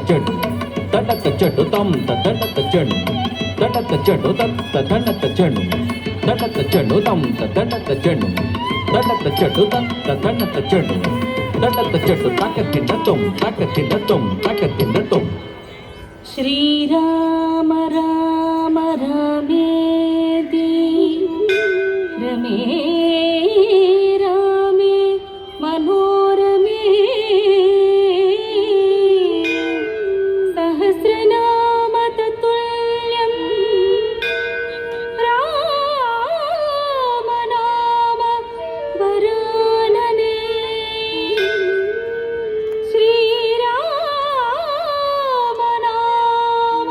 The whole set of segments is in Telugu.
చెడు దండత చెడు తమ్ దండత చెడు దండత చెడు దండత చెడు దండత చెడు తమ్ దండత చెడు దండత చెడు దండత చెడు దండత చెడు తాకతిండ తుమ్ శ్రీరామ రామ రామేతి రమే రామే మనోరమే సహస్రనామ తతుల్యం రామ నామ వరాననే శ్రీరామ నామ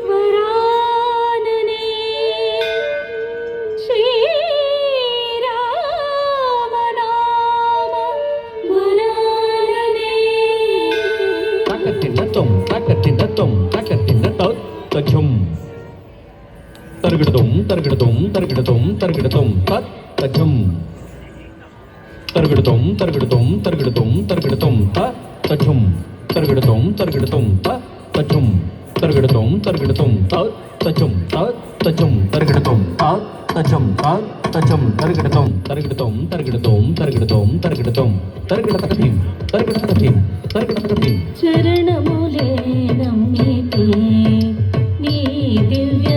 వరాననే శ్రీరామ నామ వరాననే తాకతిండ తజుం తరగడతుం తజుం తరగడతుం తజుం తరగడతుం తజుం తరగడతుం తజుం తరగడతుం తజుం తరగడతుం తజుం తరగడతకథీం చరణములే నమ్మితే నీ దివ్య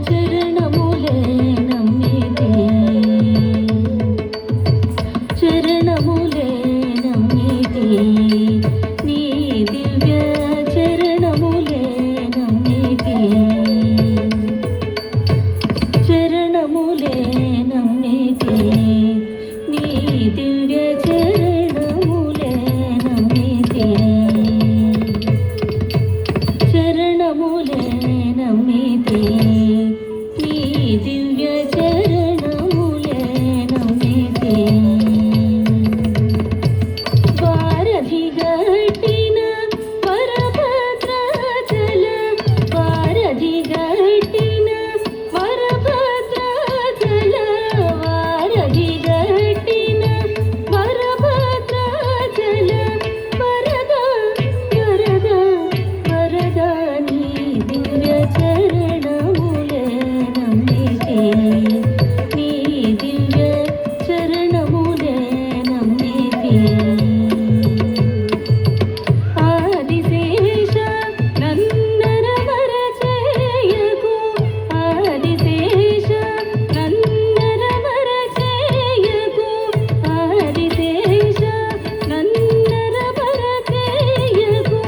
చరణములే నమ్మితే చరణములే నమ్మితే నీ దివ్య చరణములే నమ్మితే చరణములే నమ్మితే నీ దివ్య చరణములే నమ్మితే చరణములే నమ్మితే నీ దివ్య చరణములే నమ్మితే వారధి గట్టిన వరభద్రాచల వారధి గట్టిన వరభద్రాచల వారధి గట్టిన వరభద్రాచల వరద వరద నీ దివ్య చరణములే నమ్మితే నీ దివ్య చరణములే నమ్మితే ఆదిశేష నన్నరవర చేయకు ఆదిశేష నన్నరవర చేయకు ఆదిశేష నన్నరవర చేయకు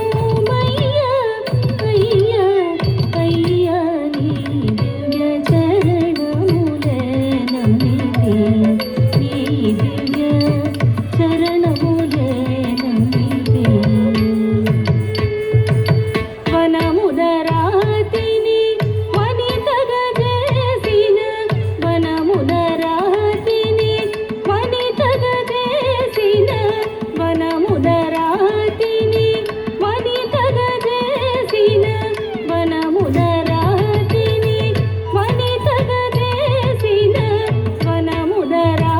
అయ్య నీ దివ్య చరణములే నమ్మితే నీ దివ్య చరణములే నమ్మితే వనముదరాతిని వనితగా చేసిన వనముదరాతిని వనితగా చేసిన వనముదరాతిని వనితగా చేసిన వనముదరాతిని వనితగా చేసిన వనముదరా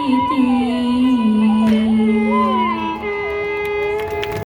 ప్రీతి